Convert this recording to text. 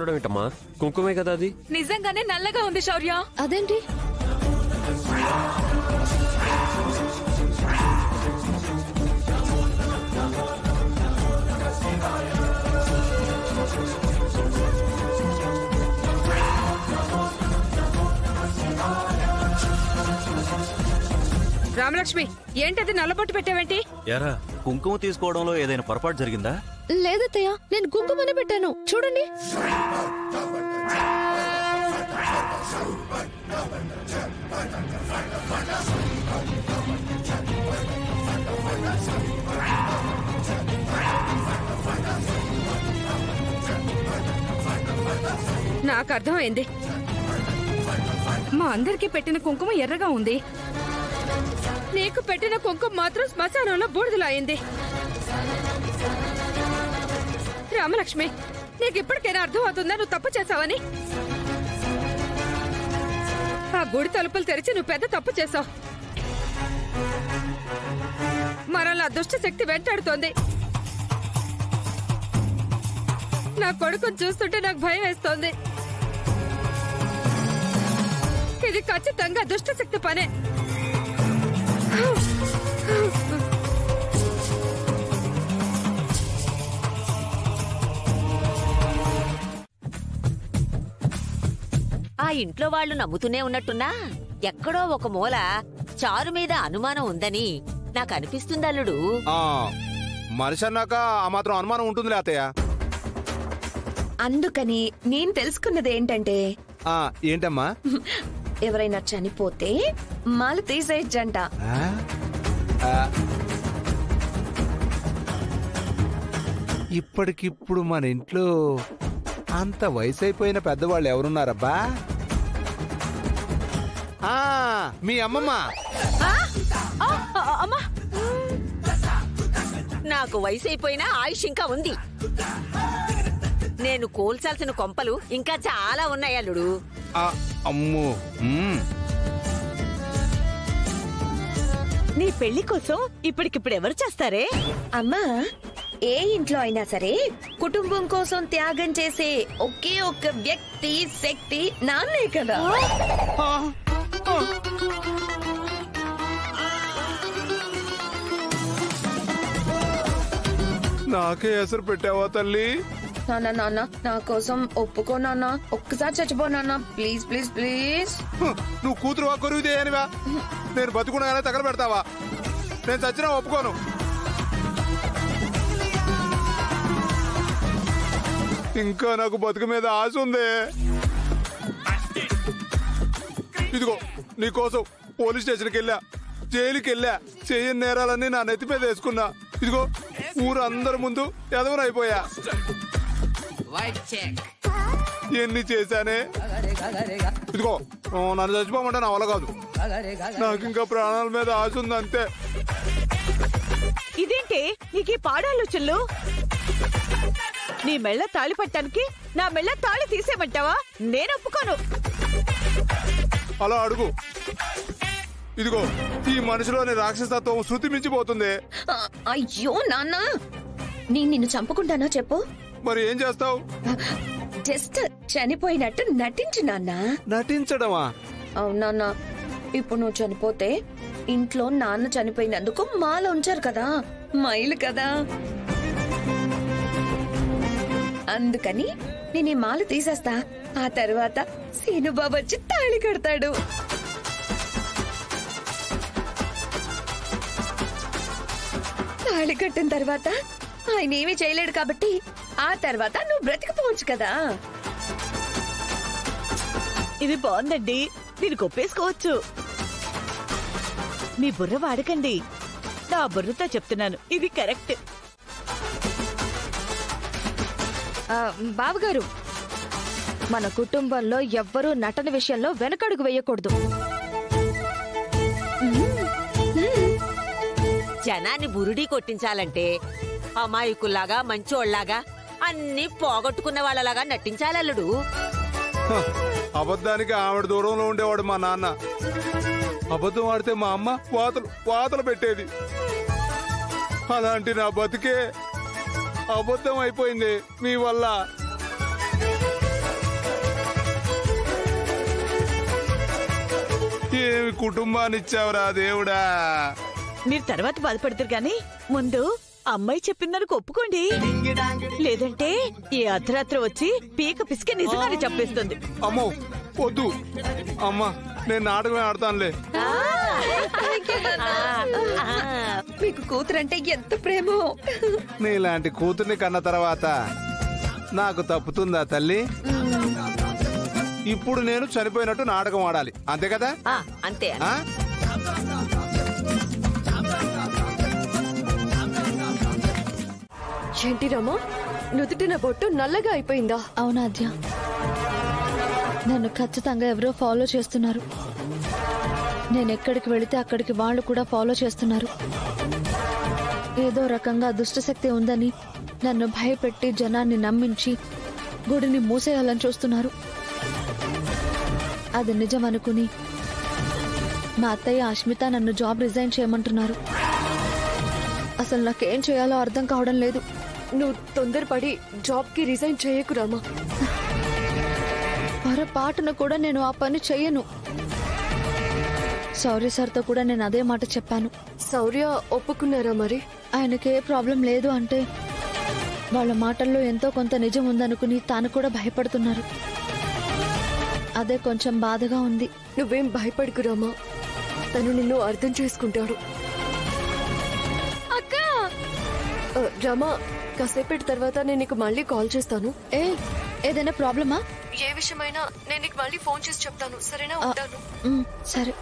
ఉండడం ఏంటమ్మా? కుంకుమే కదా అది. నిజంగానే నల్లగా ఉంది శౌర్య. అదేంటి? రామలక్ష్మి, ఏంటది నల్లబొట్టు పెట్టావేంటి? యారా, కుంకుమ తీసుకోవడంలో ఏదైనా పొరపాటు జరిగిందా? లేదత్తయ్య, నేను కుంకుమనే పెట్టాను. చూడండి. నాకు అర్థమైంది. మా అందరికి పెట్టిన కుంకుమ ఎర్రగా ఉంది, నీకు పెట్టిన కుంకుమ మాత్రం శ్మశానంలో బూడిదలో అయింది. రామలక్ష్మి, నీకు ఇప్పటికైనా అర్థం అవుతుందా నువ్వు తప్పు చేసావని? ఆ గుడి తలుపులు తెరిచి నువ్వు పెద్ద తప్పు చేసావు. మరలా దుష్ట శక్తి వెంటాడుతోంది. నా కొడుకుని చూస్తుంటే నాకు భయం వేస్తోంది. ఇది ఖచ్చితంగా దుష్ట శక్తి పనే. ఆ ఇంట్లో వాళ్ళు నమ్ముతూనే ఉన్నట్టున్నా ఎక్కడో ఒక మూల చారు మీద అనుమానం ఉందని నాకు అనిపిస్తుంది అల్లుడు. మనిషి అన్నాక ఆ మాత్రం అనుమానం ఉంటుందిలే అత్తయ్య. అందుకని నేను తెలుసుకున్నది ఏంటంటే, ఏంటమ్మా? ఎవరైనా చనిపోతే మాల తీసేయచ్చంట. ఇప్పటికిప్పుడు మన ఇంట్లో అంత వయసు అయిపోయిన పెద్దవాళ్ళు ఎవరున్నారబ్బా? మీ అమ్మమ్మ. నాకు వయసు అయిపోయినా ఆయుష్ ఇంకా ఉంది. నేను కోల్చాల్సిన కొంపలు ఇంకా చాలా ఉన్నాయి అల్లుడు. అమ్మో, నీ పెళ్లి కోసం ఇప్పటికిప్పుడు ఎవరు చేస్తారే? అమ్మా, ఏ ఇంట్లో అయినా సరే కుటుంబం కోసం త్యాగం చేసే ఒకే ఒక్క వ్యక్తి శక్తి నాన్నే కదా. నాకే ఎసరు పెట్టావా తల్లి? నాన్న నాన్న, నా కోసం ఒప్పుకో నాన్న. ఒక్కసారి చచ్చిపో నాన్న, ప్లీజ్ ప్లీజ్ ప్లీజ్. నువ్వు కూతురు కొరువుదే అనివా? నేను బతుకున్నాగానే తగల పెడతావా? నేను చచ్చినా ఒప్పుకోను. ఇంకా నాకు బతుకు మీద ఆశ ఉంది. ఇదిగో నీకోసం పోలీస్ స్టేషన్కి వెళ్ళా, జైలుకి వెళ్ళా, చేయని నేరాలన్నీ నా నెత్తి మీద వేసుకున్నా. ఇదిగో ఊరందరి ముందు ఎదవనైపోయా. ఎన్ని చేశానే? ఇదిగో నన్ను చచ్చిపోమంటే నా వల్ల కాదు. నాకు ఇంకా ప్రాణాల మీద ఆశ ఉంది అంతే. ఇదేంటి నీకు పాడాలోచనలు? నీ మెళ్ళ తాళి పట్టానికి నా మెళ్ళ తాళి తీసేమంటావా? నేను ఒప్పుకోను. అలా అడుగు. ఇదిగో ఈ మనిషిలోని రాక్షసత్వం శృతి మించిపోతుంది. అయ్యో నాన్న, నేను నిన్ను చంపుకుంటానో చెప్పు. మరి ఏం చేస్తావు? జస్ట్ చనిపోయినట్టు నటించు నాన్న. నటించడమా? అవునా, ఇప్పుడు నువ్వు చనిపోతే ఇంట్లో నాన్న చనిపోయినందుకు మాల ఉంచారు కదా, మైలు కదా. అందుకని నేను ఈ మాల తీసేస్తా. ఆ తర్వాత సీనుబాబు వచ్చి తాళి కడతాడు. తాళి కట్టిన తర్వాత ఆయన ఏమీ చేయలేడు కాబట్టి ఆ తర్వాత నువ్వు బ్రతికిపోవచ్చు కదా. ఇది బాగుందండి, దీనికి ఒప్పేసుకోవచ్చు. మీ బుర్ర వాడకండి, నా బుర్రతో చెప్తున్నాను, ఇది కరెక్ట్. బావగారు, మన కుటుంబంలో ఎవ్వరూ నటన విషయంలో వెనకడుగు వేయకూడదు. జనాన్ని బురుడీ కొట్టించాలంటే అమాయకుల్లాగా మంచోళ్లాగా అన్ని పోగొట్టుకున్న వాళ్ళలాగా నటించాలల్లుడు. అబద్ధానికి ఆవిడ దూరంలో ఉండేవాడు మా నాన్న. అబద్ధం ఆడితే మా అమ్మ వాతలు పెట్టేది. అలాంటి నా బతికే అబద్ధం అయిపోయింది మీ వల్ల. ఏమి కుటుంబాన్ని ఇచ్చావురా దేవుడా. మీరు తర్వాత బాధపడతారు గాని ముందు అమ్మాయి చెప్పిందని ఒప్పుకోండి, లేదంటే ఈ అర్ధరాత్రి వచ్చి పీక పిసికే నిజంగానే చెప్పేస్తుంది. అమ్మో వద్దు అమ్మా, నేను నాటకమే ఆడతానులే. మీకు కూతురంటే ఎంత ప్రేమో. నీలాంటి కూతుర్ని కన్న తర్వాత నాకు తప్పుతుందా తల్లి? ఇప్పుడు నేను చనిపోయినట్టు నాటకం ఆడాలి, అంతే కదా? అంతే. ఆ? ఏంటి రామా, నుదుటిన బొట్టు నల్లగా అయిపోయిందా? అవునాద్య, నన్ను ఖచ్చితంగా ఎవరో ఫాలో చేస్తున్నారు. నేను ఎక్కడికి వెళితే అక్కడికి వాళ్ళు కూడా ఫాలో చేస్తున్నారు. ఏదో రకంగా దుష్టశక్తి ఉందని నన్ను భయపెట్టి జనాన్ని నమ్మించి గుడిని మూసేయాలని చూస్తున్నారు. అది నిజం అనుకుని మా అత్తయ్య అష్మిత నన్ను జాబ్ రిజైన్ చేయమంటున్నారు. అసలు నాకేం చేయాలో అర్థం కావడం లేదు. నువ్వు తొందరపడి జాబ్ కి రిజైన్ చేయకు రామా. పొరపాటున కూడా నేను ఆ పని చెయ్యను. శౌర్య సార్తో కూడా నేను అదే మాట చెప్పాను. శౌర్య ఒప్పుకున్నారా మరి? ఆయనకి ఏ ప్రాబ్లం లేదు అంటే వాళ్ళ మాటల్లో ఎంతో కొంత నిజం ఉందనుకుని తాను కూడా భయపడుతున్నారు. అదే కొంచెం బాధగా ఉంది. నువ్వేం భయపడకు రామా, తను నిన్ను అర్థం చేసుకుంటాడు. అక్క, రామా, కాసేపటి తర్వాత నేను నీకు మళ్ళీ కాల్ చేస్తాను. ఏదైనా ప్రాబ్లమా? ఏ విషయమైనా నేను నీకు మళ్ళీ ఫోన్ చేసి చెప్తాను, సరేనా? ఉంటాను. సరే.